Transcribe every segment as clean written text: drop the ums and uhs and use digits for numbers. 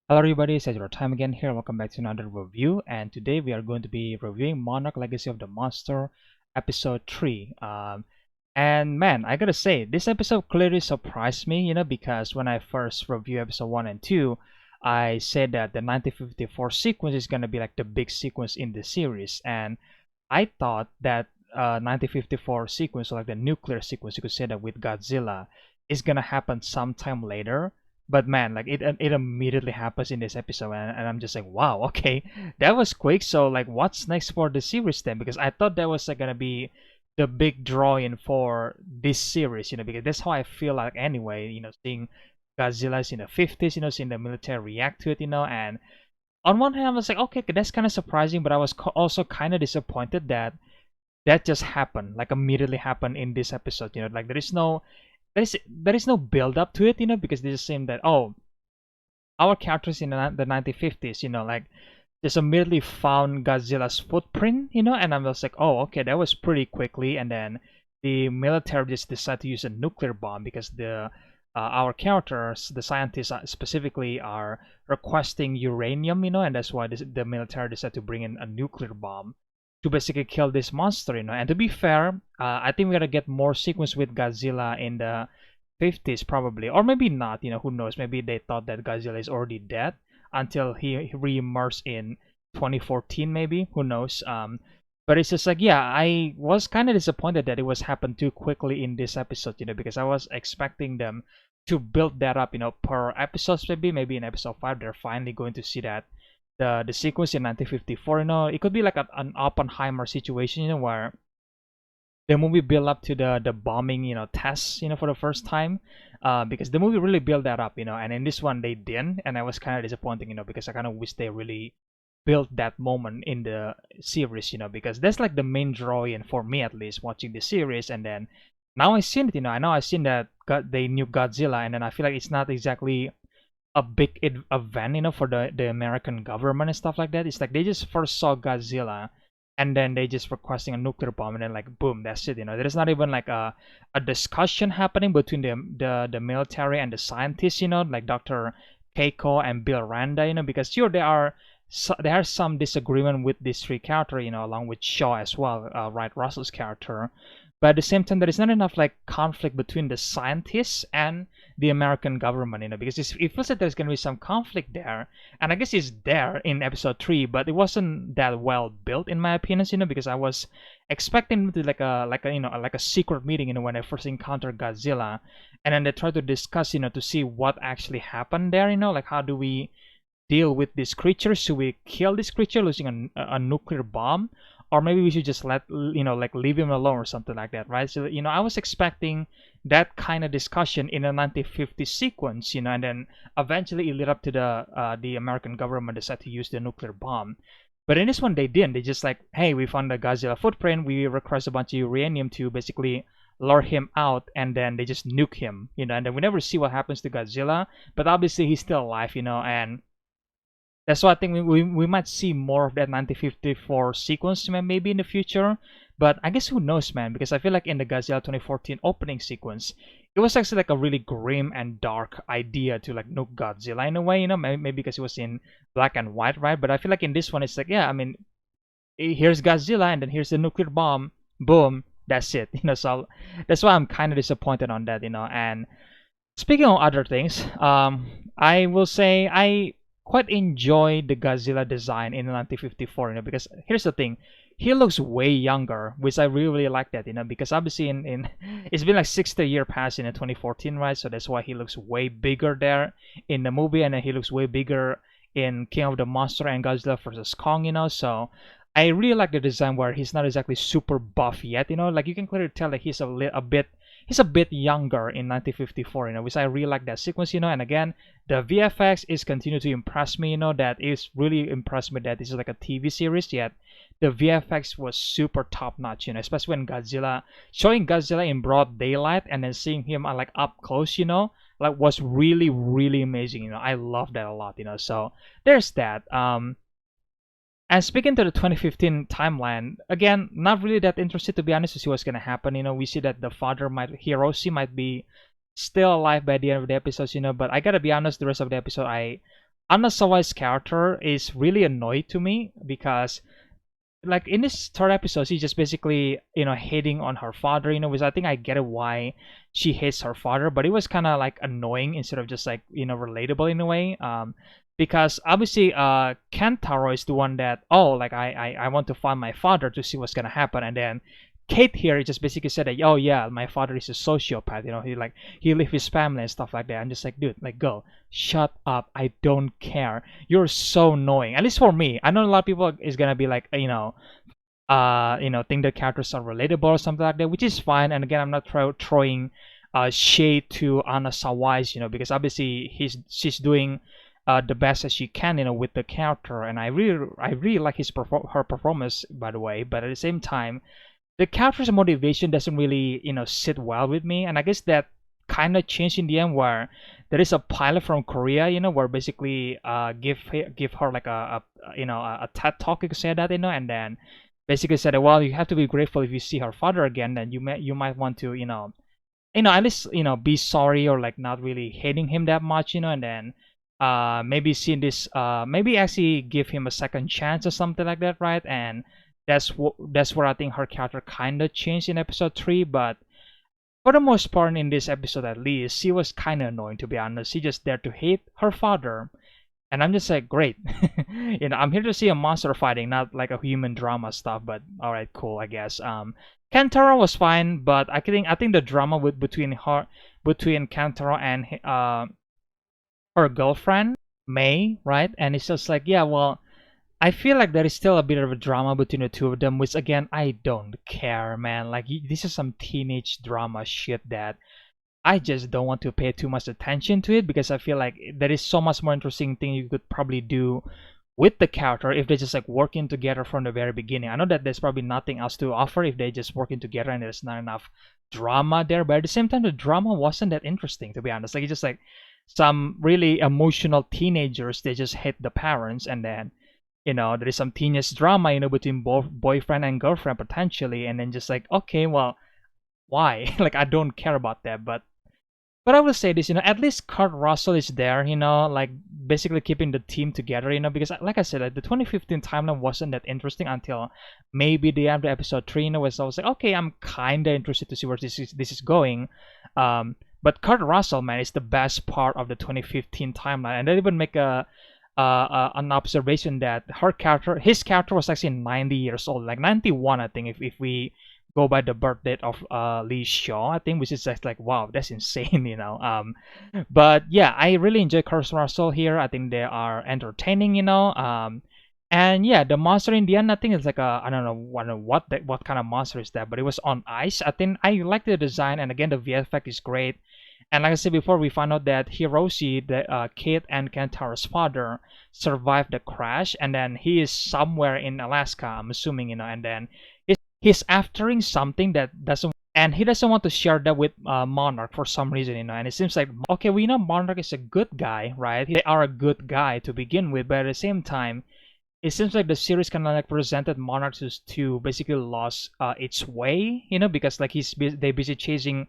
Hello everybody, it's EzraTime again here. Welcome back to another review, and today we are going to be reviewing Monarch Legacy of the Monster episode 3. And man, I gotta say, this episode clearly surprised me, because when I first reviewed episode 1 and 2, I said that the 1954 sequence is gonna be like the big sequence in the series, and I thought that 1954 sequence, so like the nuclear sequence, you could say that with Godzilla, is gonna happen sometime later. But man, like it immediately happens in this episode, and I'm just like, wow, okay, that was quick. So like, what's next for the series then? Because I thought that was like gonna be the big drawing for this series, because that's how I feel like anyway. Seeing Godzilla's in the 50s, seeing the military react to it, and on one hand, I was like, okay, that's kind of surprising, but I was also kind of disappointed that that just happened, like immediately happened in this episode. Like there is no build up to it, because they just seem that, oh, our characters in the 1950s, like just immediately found Godzilla's footprint, and I was like, oh, okay, that was pretty quickly, and then the military just decided to use a nuclear bomb because the our characters, the scientists specifically, are requesting uranium, and that's why the military decided to bring in a nuclear bomb to basically kill this monster, And to be fair, I think we're gonna get more sequence with Godzilla in the 50s probably, or maybe not. Who knows? Maybe they thought that Godzilla is already dead until he re-emerged in 2014, maybe. Who knows? But it's just like, yeah, I was kind of disappointed that it was happened too quickly in this episode, because I was expecting them to build that up, per episodes. Maybe in episode 5 they're finally going to see that the sequence in 1954, it could be like an Oppenheimer situation, where the movie build up to the bombing, tests, for the first time, because the movie really built that up, and in this one they didn't, and I was kind of disappointing, because I kind of wish they really built that moment in the series, because that's like the main drawing for me, at least, watching the series. And then now I seen it, I know I seen that they knew Godzilla, and then I feel like it's not exactly a big event, for the American government and stuff like that. It's like they just first saw Godzilla, and then they just requesting a nuclear bomb, and then like boom, that's it. There's not even like a discussion happening between the military and the scientists, like Dr. Keiko and Bill Randa, because sure there are some disagreement with these three characters, along with Shaw as well, Wyattrussell's character. But at the same time, there is not enough like conflict between the scientists and the American government, because it feels like there's gonna be some conflict there, and I guess it's there in episode 3, but it wasn't that well built in my opinion, because I was expecting to like a secret meeting, when I first encountered Godzilla, and then they try to discuss, to see what actually happened there, like how do we deal with this creature? Should we kill this creature using a nuclear bomb, or maybe we should just let like leave him alone or something like that, right? So I was expecting that kind of discussion in a 1950 sequence, and then eventually it led up to the American government decided to use the nuclear bomb. But in this one they didn't. They just like, hey, we found the Godzilla footprint, we request a bunch of uranium to basically lure him out, and then they just nuke him, and then we never see what happens to Godzilla, but obviously he's still alive, and that's why I think we might see more of that 1954 sequence maybe in the future. But I guess who knows, man, because I feel like in the Godzilla 2014 opening sequence, it was actually like a really grim and dark idea to like nuke Godzilla in a way, maybe because it was in black and white, right? But I feel like in this one, it's like, yeah, I mean, here's Godzilla, and then here's the nuclear bomb, boom, that's it, So that's why I'm kind of disappointed on that, And speaking of other things, I will say I quite enjoy the Godzilla design in 1954, because here's the thing, he looks way younger, which I really like that, because obviously in it's been like 60 years past in 2014, right? So that's why he looks way bigger there in the movie, and then he looks way bigger in King of the Monster and Godzilla versus Kong, So I really like the design where he's not exactly super buff yet, like you can clearly tell that he's a bit younger in 1954, which I really like that sequence, and again, the VFX is continue to impress me, that is really impressed me that this is like a TV series, yet the VFX was super top notch, especially when showing Godzilla in broad daylight and then seeing him like up close, like was really, really amazing, I love that a lot, so there's that. And speaking to the 2015 timeline, again, not really that interested to be honest to see what's gonna happen. We see that the father Hiroshi might be still alive by the end of the episodes, but I gotta be honest, the rest of the episode Anna Sawai's character is really annoying to me because like in this third episode, she's just basically hating on her father, which I think I get it why she hates her father, but it was kind of like annoying instead of just like relatable in a way. Because obviously Kentaro is the one that, oh, like I want to find my father to see what's gonna happen, and then Kate here just basically said that, oh yeah, my father is a sociopath, he leave his family and stuff like that. I'm just like, dude, like, go, shut up, I don't care, you're so annoying. At least for me, I know a lot of people is gonna be like, think the characters are relatable or something like that, which is fine. And again, I'm not throwing shade to Anna Sawai, because obviously she's doing the best as she can, with the character, and I really like her performance, by the way. But at the same time, the character's motivation doesn't really sit well with me, and I guess that kind of changed in the end, where there is a pilot from Korea, where basically give her like a TED talk, you could say that, and then basically said, well, you have to be grateful if you see her father again, then you might want to at least be sorry, or like not really hating him that much, and then maybe see this maybe actually give him a second chance or something like that, right? And that's where I think her character kind of changed in episode 3. But for the most part, in this episode at least, she was kind of annoying, to be honest. She just there to hate her father, and I'm just like, great. I'm here to see a monster fighting, not like a human drama stuff. But all right, cool, I guess. Kentaro was fine, but I think the drama between Kentaro and her girlfriend May, right? And it's just like, yeah, well, I feel like there is still a bit of a drama between the two of them, which again, I don't care, man. Like, this is some teenage drama shit that I just don't want to pay too much attention to it, because I feel like there is so much more interesting thing you could probably do with the character if they just like working together from the very beginning. I know that there's probably nothing else to offer if they just working together and there's not enough drama there, but at the same time the drama wasn't that interesting, to be honest. Like, it's just like some really emotional teenagers, they just hate the parents, and then there is some teenage drama between both boyfriend and girlfriend potentially, and then just like, okay, well, why? Like, I don't care about that. But I will say this, at least Kurtrussell is there, like basically keeping the team together, because like I said, like, the 2015 timeline wasn't that interesting until maybe the end of episode 3, where I was like, okay, I'm kinda interested to see where this is going. But Kurtrussell, man, is the best part of the 2015 timeline, and they even make an observation that his character was actually 90 years old, like 91, I think, if we go by the birth date of Lee Shaw, I think, which is just like, wow, that's insane, But yeah, I really enjoy Kurt Russell here. I think they are entertaining, and yeah, the monster in the end, I think it's like I don't know what kind of monster is that, but it was on ice. I think I like the design, and again, the VFX is great. And like I said before, we found out that Hiroshi, the Kate and Kentaro's father, survived the crash, and then he is somewhere in Alaska, I'm assuming, and then he's aftering something that doesn't, and he doesn't want to share that with Monarch for some reason, and it seems like, okay, we know Monarch is a good guy, right? They are a good guy to begin with, but at the same time, it seems like the series kind of like presented Monarch to basically lost its way, because like they busy chasing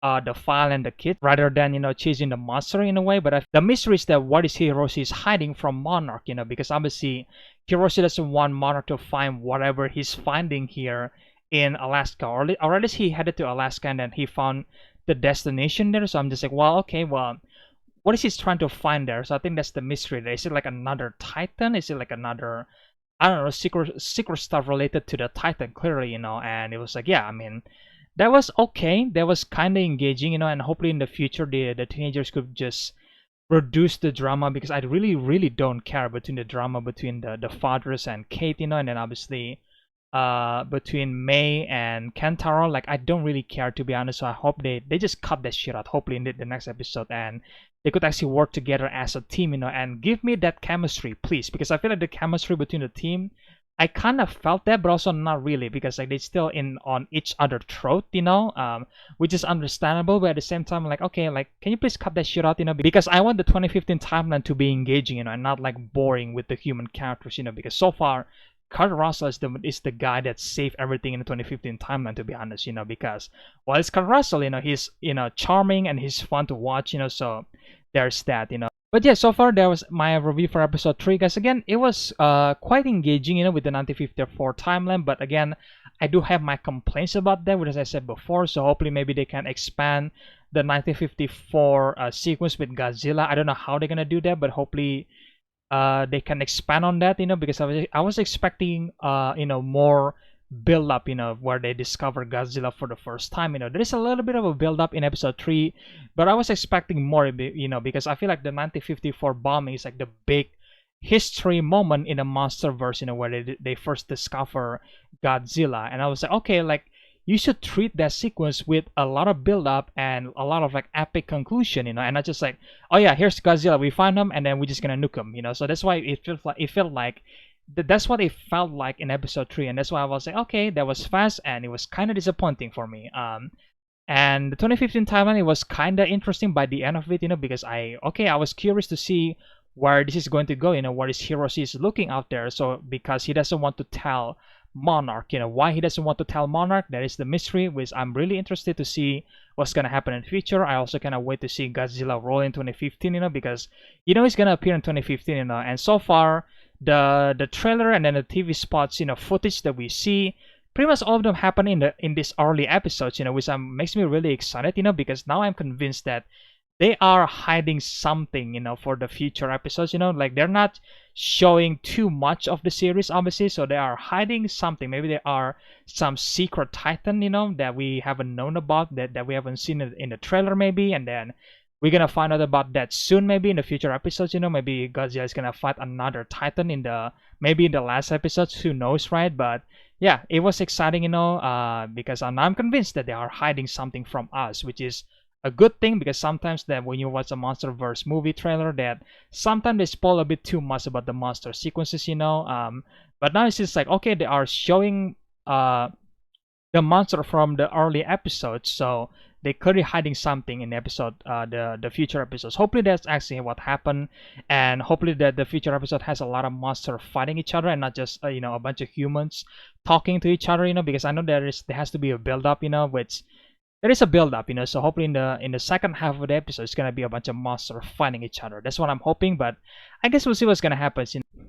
the file and the kid rather than chasing the monster in a way. But the mystery is that what is Hiroshi is hiding from Monarch, because obviously Hiroshi doesn't want Monarch to find whatever he's finding here in Alaska, or at least he headed to Alaska and then he found the destination there. So I'm just like, well, okay, well, what is he trying to find there? So I think that's the mystery there. Is it like another Titan? Is it like another, I don't know, secret stuff related to the Titan, clearly, and it was like, yeah, I mean, that was okay. That was kind of engaging, and hopefully in the future the teenagers could just reduce the drama, because I really don't care between the drama between the fathers and Kate, and then obviously between May and Kentaro. Like, I don't really care, to be honest. So I hope they just cut that shit out, hopefully in the next episode, and they could actually work together as a team, and give me that chemistry, please, because I feel like the chemistry between the team, I kind of felt that, but also not really, because like they still in on each other throat, which is understandable. But at the same time, like, okay, like, can you please cut that shit out, because I want the 2015 timeline to be engaging, and not like boring with the human characters, because so far Kurt Russell is the guy that saved everything in the 2015 timeline, to be honest, because while it's Kurt Russell, he's charming and he's fun to watch, so there's that, But yeah, so far that was my review for episode 3, guys. Again, it was quite engaging, with the 1954 timeline. But again, I do have my complaints about that, which as I said before. So hopefully maybe they can expand the 1954 sequence with Godzilla. I don't know how they're gonna do that, but hopefully they can expand on that, because I was expecting more build up, where they discover Godzilla for the first time. There is a little bit of a build up in episode 3, but I was expecting more, because I feel like the 1954 bombing is like the big history moment in the monsterverse, where they first discover Godzilla. And I was like, okay, like you should treat that sequence with a lot of build up and a lot of like epic conclusion, and not just like, oh yeah, here's Godzilla, we find him and then we're just gonna nuke him, so that's why it felt like that's what it felt like in episode 3. And that's why I was like, okay, that was fast and it was kind of disappointing for me. And the 2015 timeline, it was kind of interesting by the end of it, because I was curious to see where this is going to go, where this Hiroshi is looking out there. So because he doesn't want to tell Monarch, why he doesn't want to tell Monarch, that is the mystery, which I'm really interested to see what's gonna happen in the future. I also cannot wait to see Godzilla roll in 2015, because he's gonna appear in 2015, and so far the trailer and then the TV spots, footage that we see, pretty much all of them happen in these early episodes, which makes me really excited, because now I'm convinced that they are hiding something, for the future episodes, like they're not showing too much of the series, obviously, so they are hiding something. Maybe there are some secret titan, that we haven't known about, that we haven't seen it in the trailer, maybe, and then we're gonna find out about that soon, maybe in the future episodes, maybe Godzilla is gonna fight another titan maybe in the last episodes, who knows, right? But yeah, it was exciting, because I'm convinced that they are hiding something from us, which is a good thing, because sometimes that when you watch a monsterverse movie trailer, that sometimes they spoil a bit too much about the monster sequences, but now it's just like, okay, they are showing the monster from the early episodes, so they're clearly hiding something in episode the future episodes. Hopefully that's actually what happened, and hopefully that the future episode has a lot of monsters fighting each other and not just a bunch of humans talking to each other, because I know there has to be a build up, which there is a build up, so hopefully in the second half of the episode it's gonna be a bunch of monsters fighting each other. That's what I'm hoping, but I guess we'll see what's gonna happen.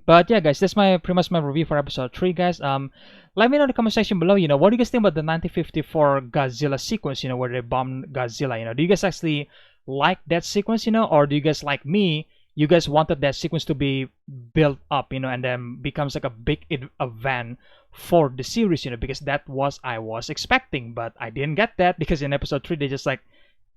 But yeah, guys, that's pretty much my review for episode 3, guys. Let me know in the comment section below, what do you guys think about the 1954 Godzilla sequence, where they bombed Godzilla, do you guys actually like that sequence, or do you guys, like me, you guys wanted that sequence to be built up, and then becomes like a big event for the series, because that was I was expecting, but I didn't get that, because in episode 3 they just like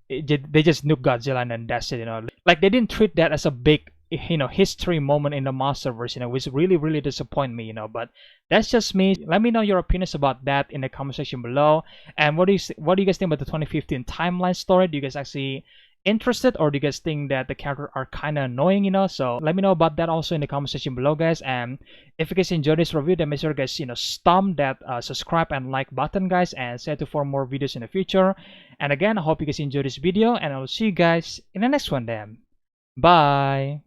they just nuke Godzilla and then that's it, like they didn't treat that as a big history moment in the monsterverse, which really disappoint me, but that's just me. Let me know your opinions about that in the comment section below. And what do you guys think about the 2015 timeline story? Do you guys actually interested, or do you guys think that the characters are kind of annoying, so let me know about that also in the comment section below, guys. And if you guys enjoyed this review, then make sure guys stomp that subscribe and like button, guys, and stay tuned for more videos in the future. And again, I hope you guys enjoyed this video, and I'll see you guys in the next one then. Bye.